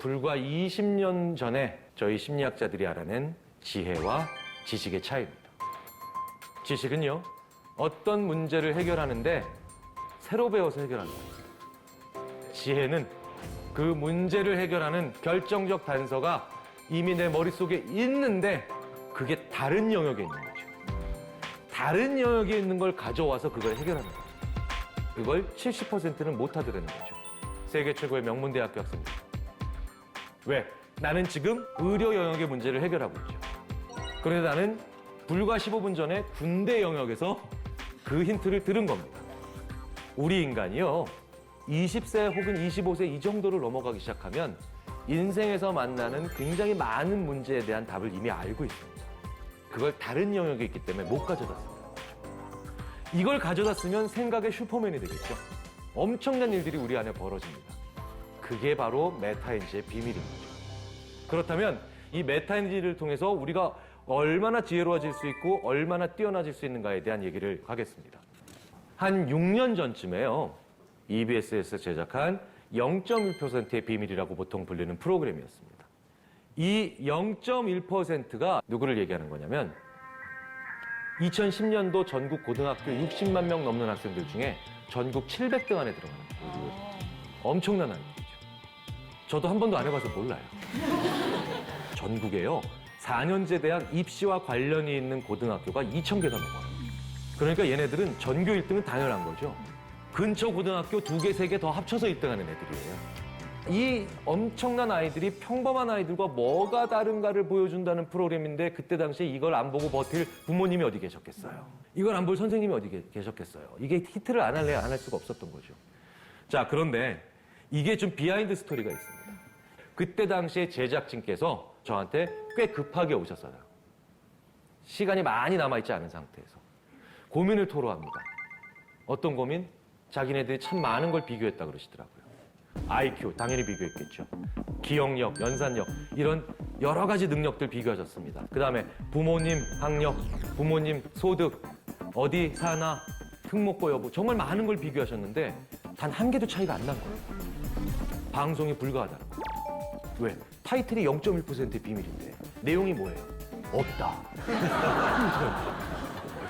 불과 20년 전에 저희 심리학자들이 알아낸 지혜와 지식의 차이입니다. 지식은요, 어떤 문제를 해결하는데 새로 배워서 해결하는 거예요. 지혜는 그 문제를 해결하는 결정적 단서가 이미 내 머릿속에 있는데 그게 다른 영역에 있는 거죠. 다른 영역에 있는 걸 가져와서 그걸 해결하는 거예요. 그걸 70%는 못하더라는 거죠. 세계 최고의 명문대학교 학생들. 왜? 나는 지금 의료 영역의 문제를 해결하고 있죠. 그런데 나는 불과 15분 전에 군대 영역에서 그 힌트를 들은 겁니다. 우리 인간이요, 20세 혹은 25세 이 정도를 넘어가기 시작하면 인생에서 만나는 굉장히 많은 문제에 대한 답을 이미 알고 있습니다. 그걸 다른 영역에 있기 때문에 못 가져다 씁니다. 이걸 가져다 쓰면 생각의 슈퍼맨이 되겠죠. 엄청난 일들이 우리 안에 벌어집니다. 그게 바로 메타인지의 비밀인 거죠. 그렇다면 이 메타인지를 통해서 우리가 얼마나 지혜로워질 수 있고 얼마나 뛰어나질 수 있는가에 대한 얘기를 하겠습니다. 한 6년 전쯤에요, EBS에서 제작한 0.1%의 비밀이라고 보통 불리는 프로그램이었습니다. 이 0.1%가 누구를 얘기하는 거냐면 2010년도 전국 고등학교 60만 명 넘는 학생들 중에 전국 700등 안에 들어가는 거예요. 엄청난 아이들이죠. 저도 한 번도 안 해봐서 몰라요. 전국에요, 4년제 대학 입시와 관련이 있는 고등학교가 2,000개가 넘어요. 그러니까 얘네들은 전교 1등은 당연한 거죠. 근처 고등학교 2개, 3개 더 합쳐서 1등하는 애들이에요. 이 엄청난 아이들이 평범한 아이들과 뭐가 다른가를 보여준다는 프로그램인데 그때 당시에 이걸 안 보고 버틸 부모님이 어디 계셨겠어요. 이걸 안 볼 선생님이 어디 계셨겠어요. 이게 히트를 안 할래야 안 할 수가 없었던 거죠. 자, 그런데 이게 좀 비하인드 스토리가 있습니다. 그때 당시에 제작진께서 저한테 꽤 급하게 오셨어요. 시간이 많이 남아있지 않은 상태에서 고민을 토로합니다. 어떤 고민? 자기네들이 참 많은 걸 비교했다 그러시더라고요. IQ 당연히 비교했겠죠. 기억력, 연산력 이런 여러 가지 능력들 비교하셨습니다. 그 다음에 부모님 학력, 부모님 소득, 어디 사나, 특목고 여부 정말 많은 걸 비교하셨는데 단 한 개도 차이가 안 난 거예요. 방송이 불가하다는 거예요. 왜? 타이틀이 0.1%의 비밀인데 내용이 뭐예요? 없다.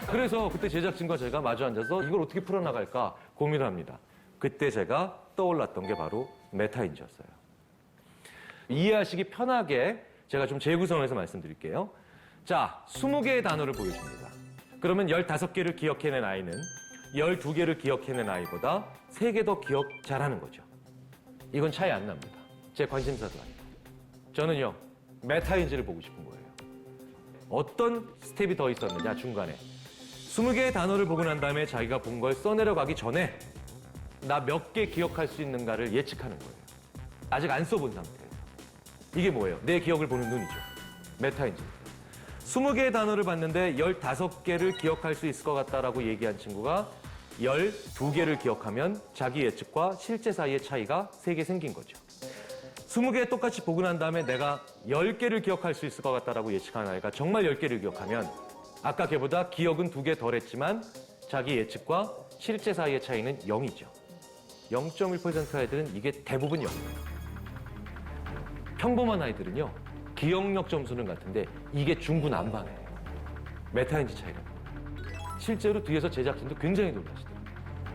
그래서 그때 제작진과 제가 마주 앉아서 이걸 어떻게 풀어나갈까 고민을 합니다. 그때 제가 떠올랐던 게 바로 메타인지였어요. 이해하시기 편하게 제가 좀 재구성해서 말씀드릴게요. 자, 20개의 단어를 보여줍니다. 그러면 15개를 기억해낸 아이는 12개를 기억해낸 아이보다 3개 더 기억 잘하는 거죠. 이건 차이 안 납니다. 제 관심사도 아니고. 저는요, 메타인지를 보고 싶은 거예요. 어떤 스텝이 더 있었느냐, 중간에. 20개의 단어를 보고 난 다음에 자기가 본 걸 써내려가기 전에 나 몇 개 기억할 수 있는가를 예측하는 거예요. 아직 안 써본 상태에서. 이게 뭐예요? 내 기억을 보는 눈이죠. 메타인지. 20개의 단어를 봤는데 15개를 기억할 수 있을 것 같다라고 얘기한 친구가 12개를 기억하면 자기 예측과 실제 사이의 차이가 3개 생긴 거죠. 20개 똑같이 보고 난 다음에 내가 10개를 기억할 수 있을 것 같다라고 예측한 아이가 정말 10개를 기억하면 아까 걔보다 기억은 2개 덜 했지만 자기 예측과 실제 사이의 차이는 0이죠. 0.1% 아이들은 이게 대부분 0이에요. 평범한 아이들은요, 기억력 점수는 같은데 이게 중구난방이에요. 메타인지 차이가. 실제로 뒤에서 제작진도 굉장히 놀라시더라고요.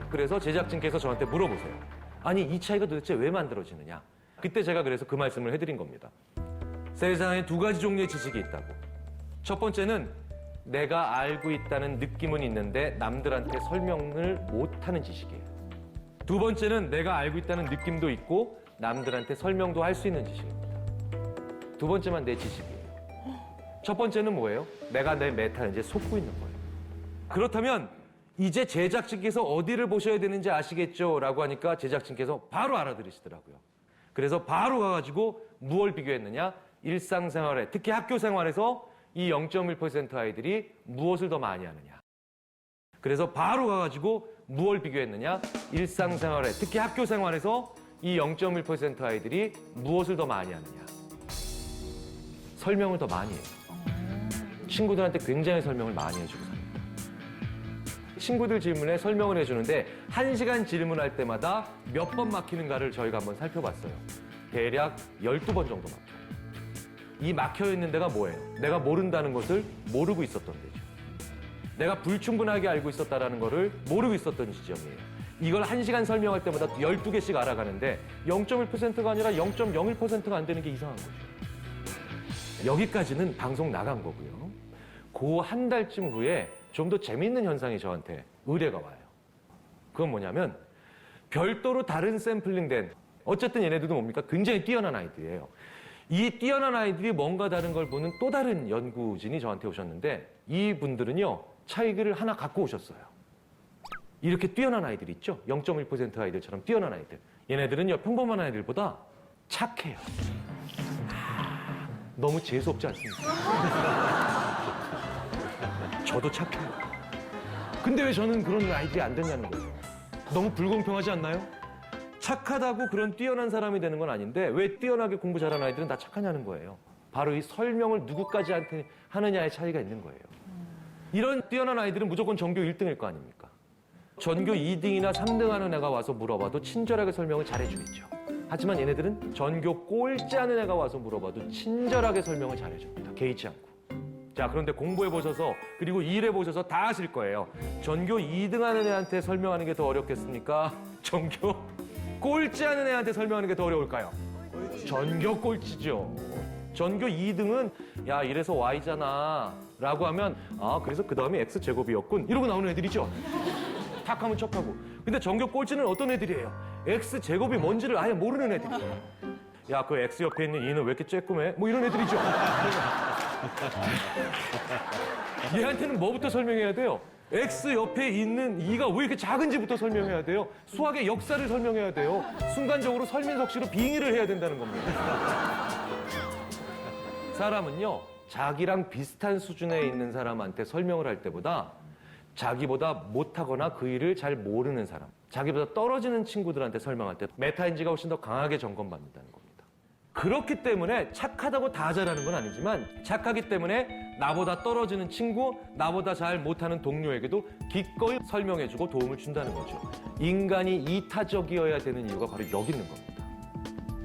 그래서 제작진께서 저한테 물어보세요. 아니, 이 차이가 도대체 왜 만들어지느냐? 그때 제가 그래서 그 말씀을 해드린 겁니다. 세상에 2가지 종류의 지식이 있다고. 첫 번째는 내가 알고 있다는 느낌은 있는데 남들한테 설명을 못하는 지식이에요. 두 번째는 내가 알고 있다는 느낌도 있고 남들한테 설명도 할 수 있는 지식입니다. 두 번째만 내 지식이에요. 첫 번째는 뭐예요? 내가 내 메타인지에 속고 있는 거예요. 그렇다면 이제 제작진께서 어디를 보셔야 되는지 아시겠죠? 라고 하니까 제작진께서 바로 알아들으시더라고요. 그래서 바로 가가지고 무엇을 비교했느냐? 일상생활에, 특히 학교 생활에서 이 0.1% 아이들이 무엇을 더 많이 하느냐. 그래서 바로 가가지고 무엇을 비교했느냐? 일상생활에, 특히 학교 생활에서 이 0.1% 아이들이 무엇을 더 많이 하느냐. 설명을 더 많이 해요. 친구들한테 굉장히 설명을 많이 해주고 삽니다. 친구들 질문에 설명을 해주는데 1시간 질문할 때마다 몇 번 막히는가를 저희가 한번 살펴봤어요. 대략 12번 정도 막혀요. 이 막혀있는 데가 뭐예요? 내가 모른다는 것을 모르고 있었던 데죠. 내가 불충분하게 알고 있었다는 것을 모르고 있었던 지점이에요. 이걸 1시간 설명할 때마다 12개씩 알아가는데 0.1%가 아니라 0.01%가 안 되는 게 이상한 거죠. 여기까지는 방송 나간 거고요. 그 한 달쯤 후에 좀 더 재미있는 현상이 저한테 의뢰가 와요. 그건 뭐냐면 별도로 다른 샘플링된, 어쨌든 얘네들도 뭡니까? 굉장히 뛰어난 아이들이에요. 이 뛰어난 아이들이 뭔가 다른 걸 보는 또 다른 연구진이 저한테 오셨는데 이분들은요, 차이기를 하나 갖고 오셨어요. 이렇게 뛰어난 아이들 있죠? 0.1% 아이들처럼 뛰어난 아이들. 얘네들은요, 평범한 아이들보다 착해요. 너무 재수없지 않습니까? 저도 착해요. 근데 왜 저는 그런 아이들이 안 되냐는 거죠. 너무 불공평하지 않나요? 착하다고 그런 뛰어난 사람이 되는 건 아닌데 왜 뛰어나게 공부 잘하는 아이들은 다 착하냐는 거예요. 바로 이 설명을 누구까지 하느냐의 차이가 있는 거예요. 이런 뛰어난 아이들은 무조건 전교 1등일 거 아닙니까? 전교 2등이나 3등 하는 애가 와서 물어봐도 친절하게 설명을 잘해주겠죠. 하지만 얘네들은 전교 꼴찌 하는 애가 와서 물어봐도 친절하게 설명을 잘해줍니다. 개의치 않고. 자, 그런데 공부해보셔서 그리고 일해보셔서 다 아실 거예요. 전교 2등 하는 애한테 설명하는 게 더 어렵겠습니까? 전교 꼴찌 하는 애한테 설명하는 게 더 어려울까요? 전교 꼴찌죠. 전교 2등은 야, 이래서 Y잖아 라고 하면 아, 그래서 그 다음에 X제곱이었군 이러고 나오는 애들이죠. 탁 하면 척하고. 근데 전교 꼴찌는 어떤 애들이에요? X제곱이 뭔지를 아예 모르는 애들이에요. 야, 그 X 옆에 있는 2는 왜 이렇게 쬐끔해? 뭐 이런 애들이죠. 얘한테는 뭐부터 설명해야 돼요? X 옆에 있는 2가 왜 이렇게 작은지부터 설명해야 돼요. 수학의 역사를 설명해야 돼요. 순간적으로 설민석씨로 빙의를 해야 된다는 겁니다. 사람은요, 자기랑 비슷한 수준에 있는 사람한테 설명을 할 때보다 자기보다 못하거나 그 일을 잘 모르는 사람, 자기보다 떨어지는 친구들한테 설명할 때 메타인지가 훨씬 더 강하게 점검받는다는 겁니다. 그렇기 때문에 착하다고 다 잘하는 건 아니지만 착하기 때문에 나보다 떨어지는 친구, 나보다 잘 못하는 동료에게도 기꺼이 설명해주고 도움을 준다는 거죠. 인간이 이타적이어야 되는 이유가 바로 여기 있는 겁니다.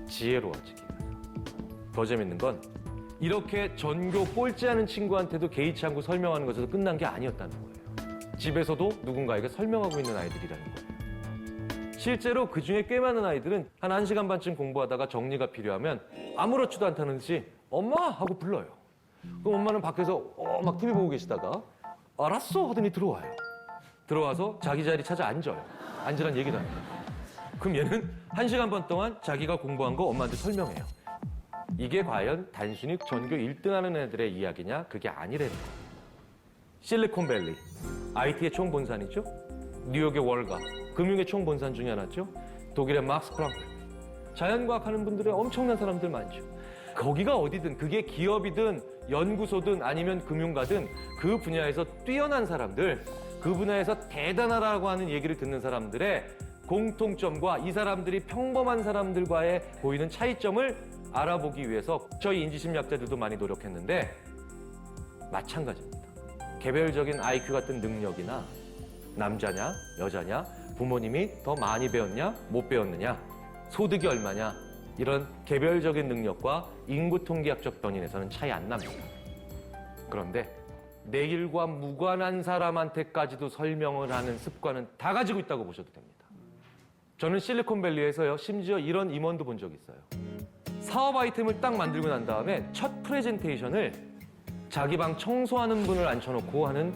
지혜로워지기 위해서. 더 재밌는 건 이렇게 전교 꼴찌하는 친구한테도 개의치 않고 설명하는 것에서 끝난 게 아니었다는 거예요. 집에서도 누군가에게 설명하고 있는 아이들이라는 거예요. 실제로 그 중에 꽤 많은 아이들은 한 1시간 반쯤 공부하다가 정리가 필요하면 아무렇지도 않다는 듯이 엄마! 하고 불러요. 그럼 엄마는 밖에서 막 TV 보고 계시다가 알았어! 하더니 들어와요. 들어와서 자기 자리 찾아 앉아요. 앉으란 얘기도 안 해요. 그럼 얘는 1시간 반 동안 자기가 공부한 거 엄마한테 설명해요. 이게 과연 단순히 전교 1등 하는 애들의 이야기냐? 그게 아니라는 거예요. 실리콘밸리, IT의 총본산이죠. 뉴욕의 월가, 금융의 총본산 중에 하나죠. 독일의 막스 플랑크. 자연과학 하는 분들의 엄청난 사람들 많죠. 거기가 어디든 그게 기업이든 연구소든 아니면 금융가든 그 분야에서 뛰어난 사람들, 그 분야에서 대단하다고 하는 얘기를 듣는 사람들의 공통점과 이 사람들이 평범한 사람들과의 보이는 차이점을 알아보기 위해서 저희 인지심리학자들도 많이 노력했는데 마찬가지입니다. 개별적인 IQ 같은 능력이나 남자냐, 여자냐, 부모님이 더 많이 배웠냐, 못 배웠느냐, 소득이 얼마냐 이런 개별적인 능력과 인구 통계학적 변인에서는 차이 안 납니다. 그런데 내 일과 무관한 사람한테까지도 설명을 하는 습관은 다 가지고 있다고 보셔도 됩니다. 저는 실리콘밸리에서요, 심지어 이런 임원도 본 적이 있어요. 사업 아이템을 딱 만들고 난 다음에 첫 프레젠테이션을 자기 방 청소하는 분을 앉혀놓고 하는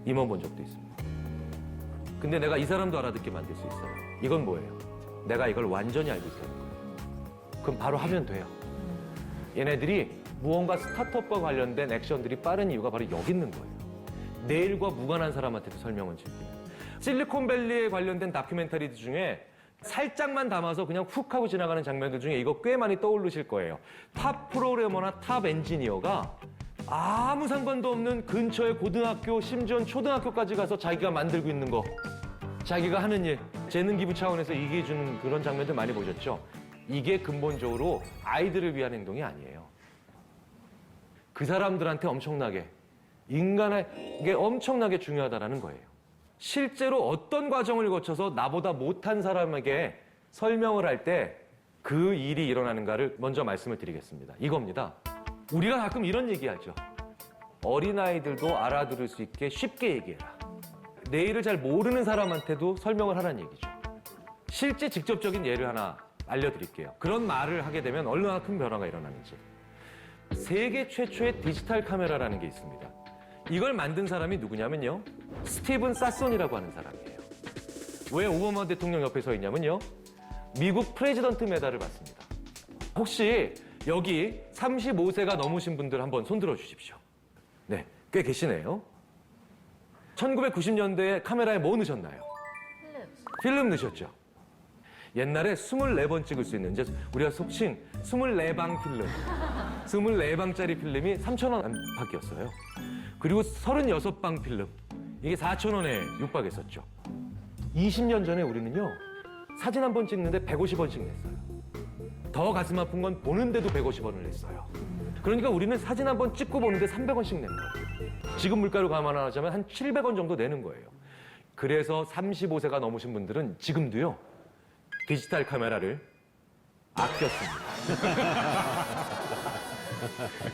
임원 본 적도 있습니다. 근데 내가 이 사람도 알아듣게 만들 수 있어요. 이건 뭐예요? 내가 이걸 완전히 알고 있다는 거예요. 그럼 바로 하면 돼요. 얘네들이 무언가 스타트업과 관련된 액션들이 빠른 이유가 바로 여기 있는 거예요. 내 일과 무관한 사람한테도 설명을 즐기는. 실리콘밸리에 관련된 다큐멘터리들 중에 살짝만 담아서 그냥 훅 하고 지나가는 장면들 중에 이거 꽤 많이 떠오르실 거예요. 탑 프로그래머나 탑 엔지니어가 아무 상관도 없는 근처의 고등학교, 심지어 초등학교까지 가서 자기가 만들고 있는 거, 자기가 하는 일, 재능 기부 차원에서 얘기해 주는 그런 장면들 많이 보셨죠? 이게 근본적으로 아이들을 위한 행동이 아니에요. 그 사람들한테 엄청나게, 인간에게 엄청나게 중요하다는 거예요. 실제로 어떤 과정을 거쳐서 나보다 못한 사람에게 설명을 할 때 그 일이 일어나는가를 먼저 말씀을 드리겠습니다. 이겁니다. 우리가 가끔 이런 얘기하죠. 어린아이들도 알아들을 수 있게 쉽게 얘기해라. 내일을 잘 모르는 사람한테도 설명을 하라는 얘기죠. 실제 직접적인 예를 하나 알려드릴게요. 그런 말을 하게 되면 얼마나 큰 변화가 일어나는지. 세계 최초의 디지털 카메라라는 게 있습니다. 이걸 만든 사람이 누구냐면요. 스티븐 사손이라고 하는 사람이에요. 왜 오바마 대통령 옆에 서 있냐면요. 미국 프레지던트 메달을 받습니다. 혹시 여기 35세가 넘으신 분들 한번 손들어 주십시오. 네, 꽤 계시네요. 1990년대에 카메라에 뭐 넣으셨나요? 필름 넣으셨죠. 옛날에 24번 찍을 수 있는, 이제 우리가 속칭 24방 필름. 24방짜리 필름이 3,000원 안팎이었어요. 그리고 36방 필름. 이게 4,000원에 육박했었죠. 20년 전에 우리는요, 사진 한 번 찍는데 150원씩 냈어요. 더 가슴 아픈 건 보는데도 150원을 냈어요. 그러니까 우리는 사진 한 번 찍고 보는데 300원씩 낸 거예요. 지금 물가로 감안하자면 한 700원 정도 내는 거예요. 그래서 35세가 넘으신 분들은 지금도요, 디지털 카메라를 아꼈습니다.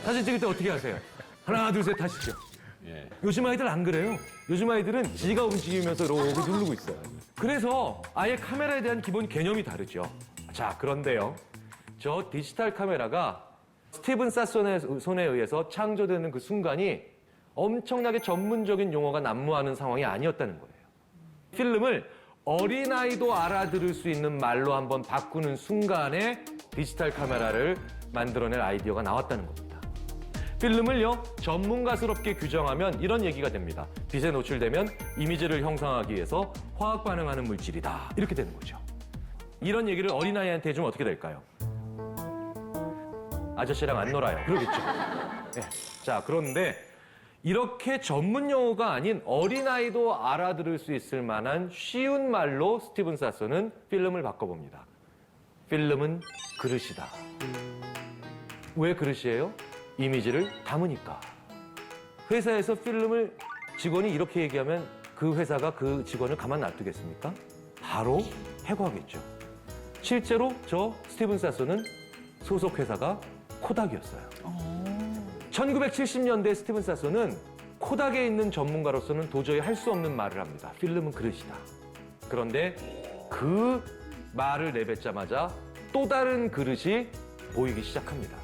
사진 찍을 때 어떻게 하세요? 하나, 둘, 셋 하시죠. 예. 요즘 아이들 안 그래요. 요즘 아이들은 지가 움직이면서 이렇게 누르고 있어요. 그래서 아예 카메라에 대한 기본 개념이 다르죠. 자, 그런데요. 저 디지털 카메라가 스티븐 사손의 손에 의해서 창조되는 그 순간이 엄청나게 전문적인 용어가 난무하는 상황이 아니었다는 거예요. 필름을 어린아이도 알아들을 수 있는 말로 한번 바꾸는 순간에 디지털 카메라를 만들어낼 아이디어가 나왔다는 겁니다. 필름을요, 전문가스럽게 규정하면 이런 얘기가 됩니다. 빛에 노출되면 이미지를 형성하기 위해서 화학 반응하는 물질이다. 이렇게 되는 거죠. 이런 얘기를 어린아이한테 해주면 어떻게 될까요? 아저씨랑 안 놀아요. 그러겠죠. 네. 자, 그런데 이렇게 전문 용어가 아닌 어린아이도 알아들을 수 있을 만한 쉬운 말로 스티븐 사손은 필름을 바꿔봅니다. 필름은 그릇이다. 왜 그릇이에요? 이미지를 담으니까. 회사에서 필름을 직원이 이렇게 얘기하면 그 회사가 그 직원을 가만 놔두겠습니까? 바로 해고하겠죠. 실제로 저 스티븐 사손은 소속 회사가 코닥이었어요. 1970년대 스티븐 사손은 코닥에 있는 전문가로서는 도저히 할 수 없는 말을 합니다. 필름은 그릇이다. 그런데 그 말을 내뱉자마자 또 다른 그릇이 보이기 시작합니다.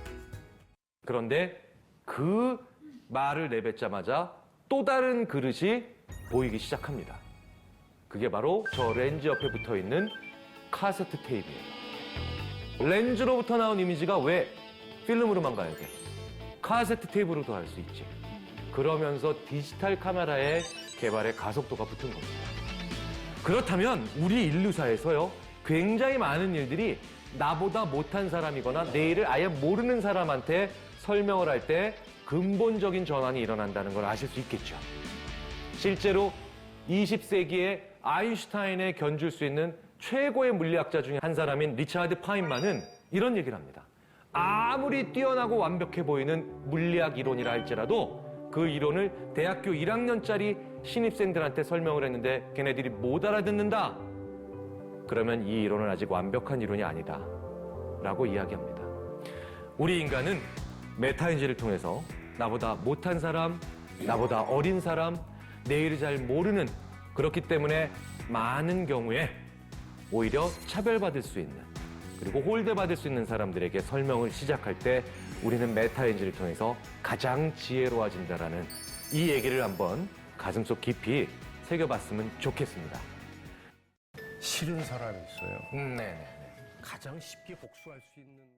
그런데 그 말을 내뱉자마자 또 다른 그릇이 보이기 시작합니다. 그게 바로 저 렌즈 옆에 붙어 있는 카세트 테이프예요. 렌즈로부터 나온 이미지가 왜 필름으로만 가야 돼? 카세트 테이프로도 할 수 있지. 그러면서 디지털 카메라의 개발에 가속도가 붙은 겁니다. 그렇다면 우리 인류사에서요, 굉장히 많은 일들이 나보다 못한 사람이거나 내일을 아예 모르는 사람한테 설명을 할 때 근본적인 전환이 일어난다는 걸 아실 수 있겠죠. 실제로 20세기에 아인슈타인에 견줄 수 있는 최고의 물리학자 중에 한 사람인 리차드 파인만은 이런 얘기를 합니다. 아무리 뛰어나고 완벽해 보이는 물리학 이론이라 할지라도 그 이론을 대학교 1학년짜리 신입생들한테 설명을 했는데 걔네들이 못 알아듣는다. 그러면 이 이론은 아직 완벽한 이론이 아니다. 라고 이야기합니다. 우리 인간은 메타인지를 통해서 나보다 못한 사람, 나보다 어린 사람, 내일을 잘 모르는, 그렇기 때문에 많은 경우에 오히려 차별받을 수 있는, 그리고 홀대받을 수 있는 사람들에게 설명을 시작할 때 우리는 메타인지를 통해서 가장 지혜로워진다라는 이 얘기를 한번 가슴속 깊이 새겨봤으면 좋겠습니다. 싫은 사람이 있어요. 네네. 가장 쉽게 복수할 수 있는